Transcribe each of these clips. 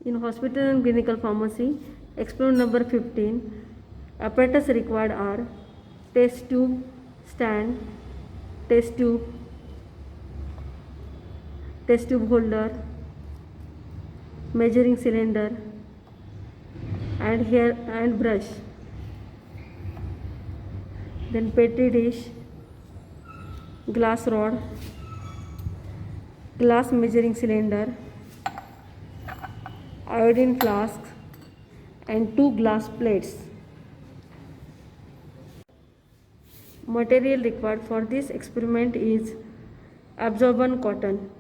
In hospital and clinical pharmacy, experiment number 15. Apparatus required are test tube, stand, test tube, test tube holder, measuring cylinder, and hair and brush. Then petri dish, glass rod, glass measuring cylinder, iodine flask, and 2 glass plates. Material required for this experiment is absorbent cotton.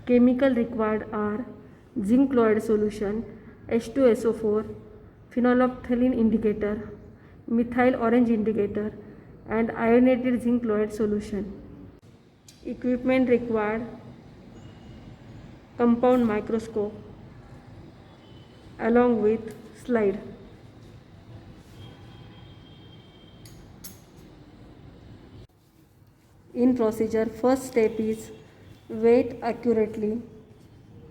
Chemical required are zinc chloride solution, H2SO4, phenolphthalein indicator, methyl orange indicator, and ionated zinc chloride solution. Equipment required: compound microscope along with slide. In procedure, first step is weight accurately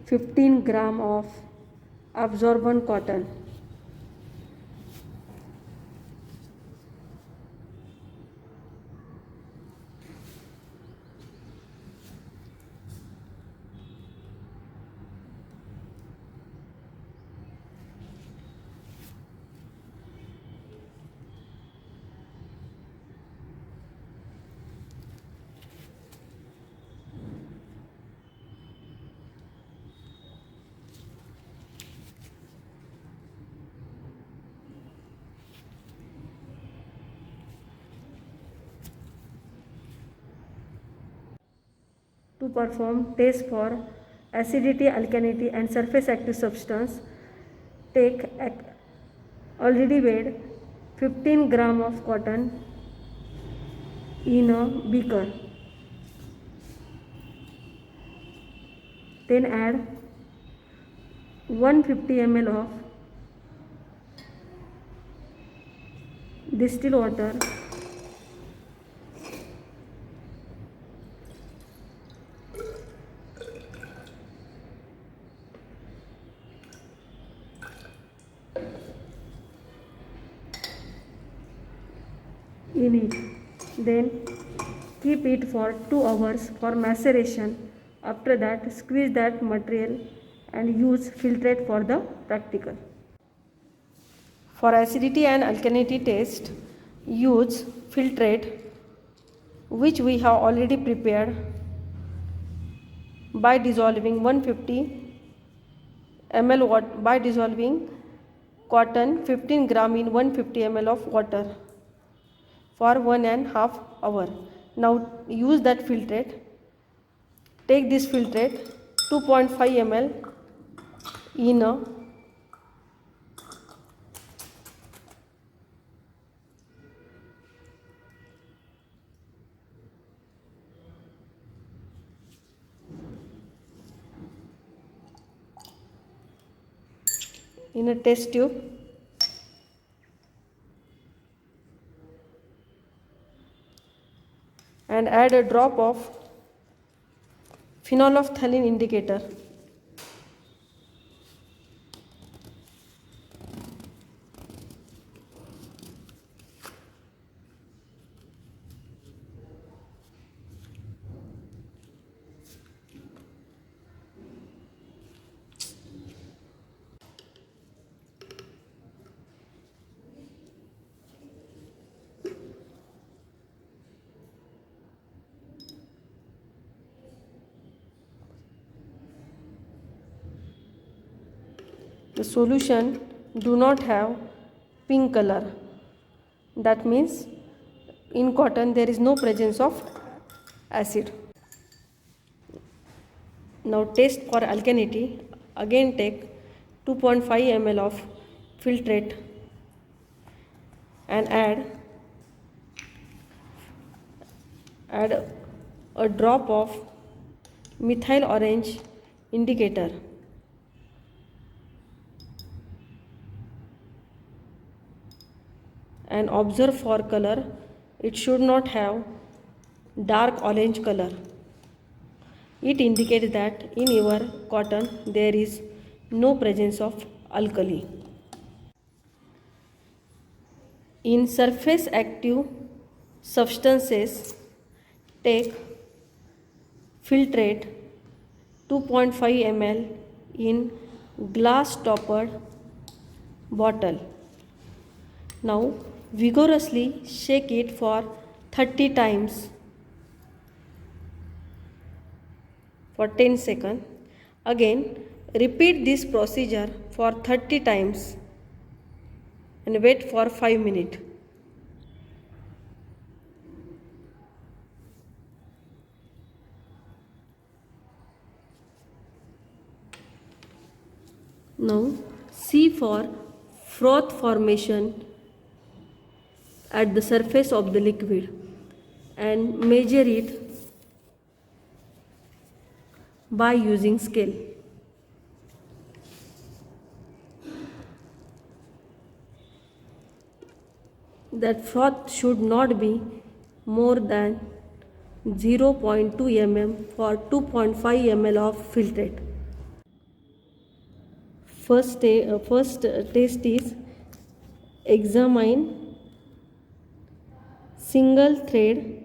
15 gram of absorbent cotton. To perform test for acidity, alkalinity, and surface active substance, take already weighed 15 gram of cotton in a beaker. Then add 150 ml of distilled water in it. Then keep it for 2 hours for maceration. After that, squeeze that material and use filtrate for the practical. For acidity and alkalinity test, use filtrate which we have already prepared by dissolving 150 ml water, by dissolving cotton 15 gram in 150 ml of water for 1.5 hours. Now use that filtrate. Take this filtrate 2.5 ml in a test tube and add a drop of phenolphthalein indicator. The solution do not have pink color. That means in cotton there is no presence of acid. Now test for alkalinity. Again take 2.5 ml of filtrate and add a drop of methyl orange indicator. And observe for color. It should not have dark orange color. It indicates that in your cotton there is no presence of alkali. In surface active substances, take filtrate 2.5 ml in glass toppered bottle. Now vigorously shake it for 30 times for 10 seconds. Again repeat this procedure for 30 times and wait for 5 minutes. Now see for froth formation at the surface of the liquid and measure it by using scale. That froth should not be more than 0.2 mm for 2.5 ml of filtrate. First test is examine single thread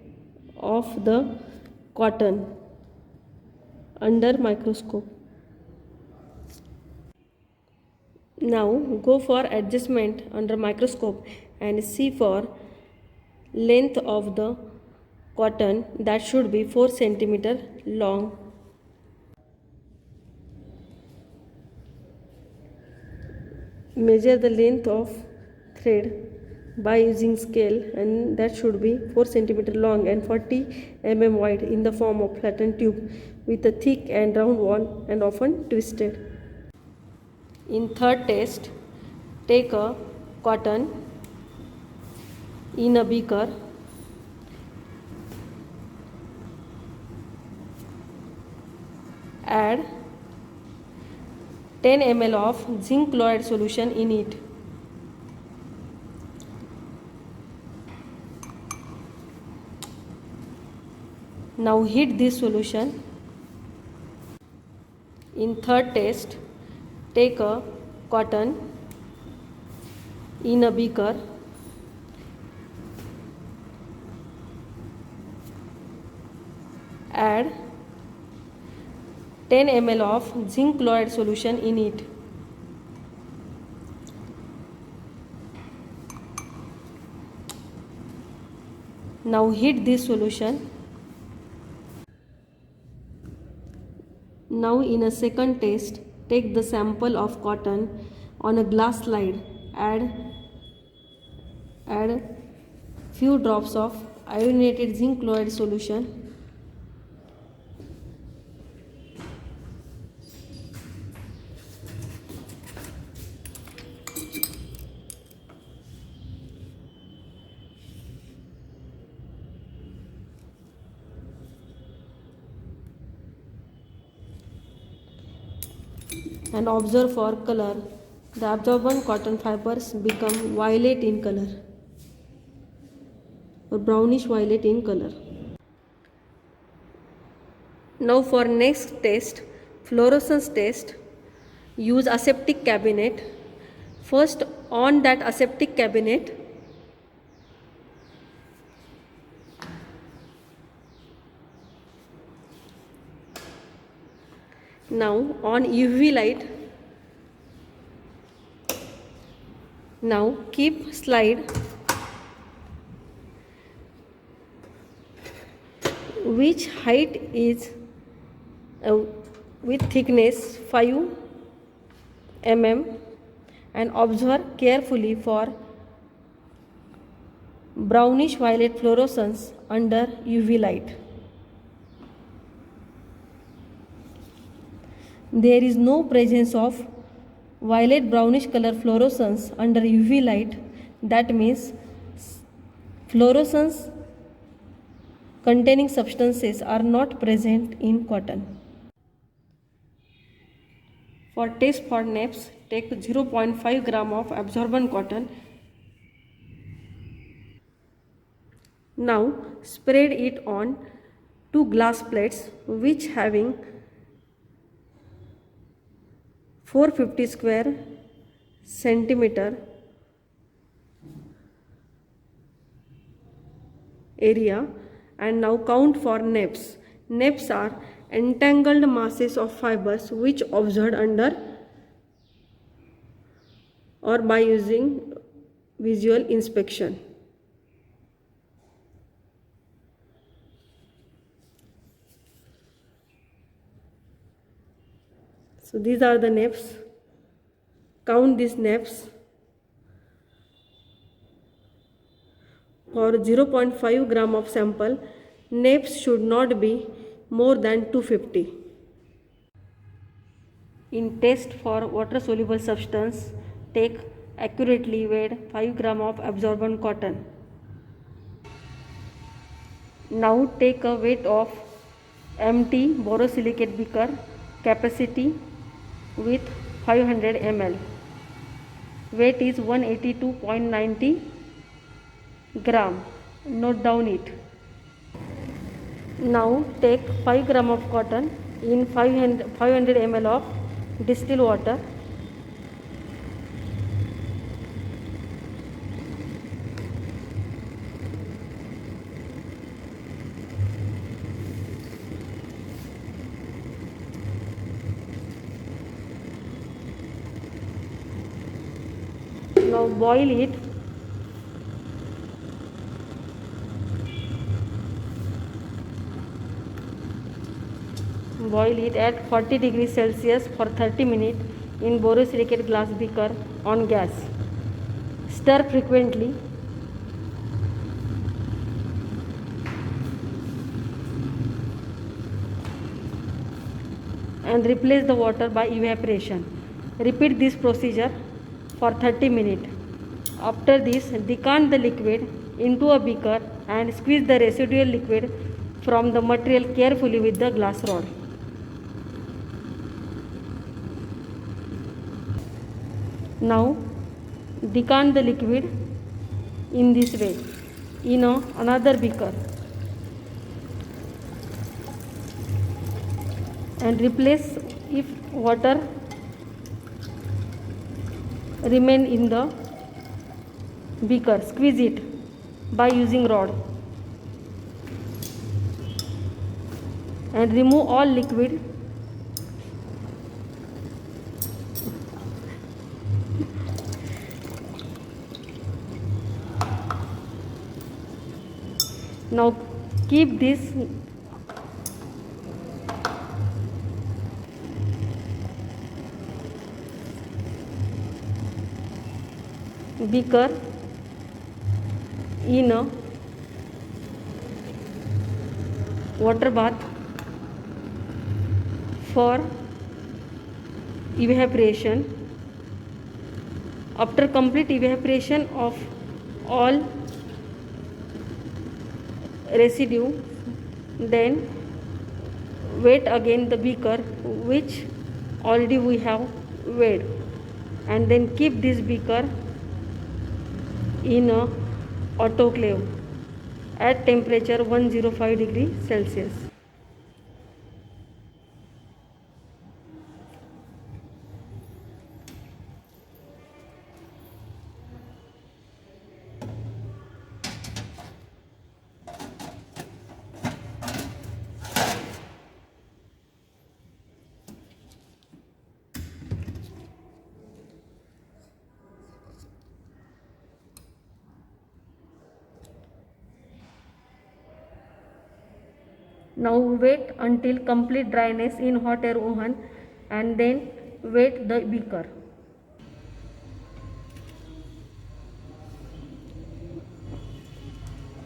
of the cotton under microscope. Now go for adjustment under microscope and see for length of the cotton that should be 4 cm long. Measure the length of thread by using scale and that should be 4 cm long and 40 mm wide in the form of flattened tube with a thick and round wall and often twisted. In third test, take a cotton in a beaker, add 10 ml of zinc chloride solution in it. Now heat this solution. In third test, take a cotton in a beaker, add 10 ml of zinc chloride solution in it. Now heat this solution. Now in a second test, take the sample of cotton on a glass slide, add few drops of iodinated zinc chloride solution. And observe for color. The absorbent cotton fibers become violet in color or brownish violet in color. Now for next test, fluorescence test, use aseptic cabinet. First on that aseptic cabinet, now on UV light. Now keep slide which height is with thickness 5 mm and observe carefully for brownish violet fluorescence under UV light. There is no presence of violet brownish color fluorescence under UV light. That means fluorescence containing substances are not present in cotton. For test for naps, take 0.5 gram of absorbent cotton. Now spread it on 2 glass plates which having 450 square centimeter area. And now count for naps. Naps are entangled masses of fibers which observed under or by using visual inspection. So these are the naps. Count these naps. For 0.5 gram of sample, naps should not be more than 250. In test for water soluble substance, take accurately weighed 5 gram of absorbent cotton. Now take a weight of empty borosilicate beaker capacity with 500 ml. Weight is 182.90 gram. Note down it. Now take 5 gram of cotton in 500 ml of distilled water. Now boil it. Boil it at 40 degrees Celsius for 30 minutes in borosilicate glass beaker on gas. Stir frequently. And replace the water by evaporation. Repeat this procedure for 30 minutes. After this, decant the liquid into a beaker and squeeze the residual liquid from the material carefully with the glass rod. Now decant the liquid in this way in another beaker and replace if water remain in the beaker. Squeeze it by using rod and remove all liquid. Now keep this beaker in a water bath for evaporation. After complete evaporation of all residue, then wet again the beaker which already we have weighed, and then keep this beaker in a autoclave at temperature 105 degrees Celsius. Now wait until complete dryness in hot air oven and then wet the beaker.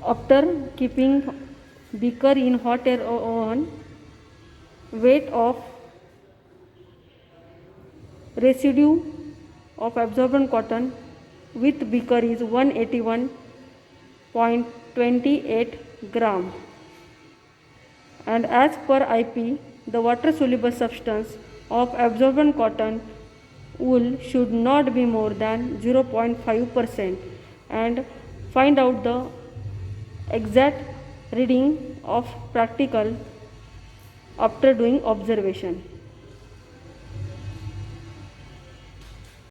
After keeping beaker in hot air oven, weight of residue of absorbent cotton with beaker is 181.28 gram. And as per IP, the water soluble substance of absorbent cotton wool should not be more than 0.5%, and find out the exact reading of practical after doing observation.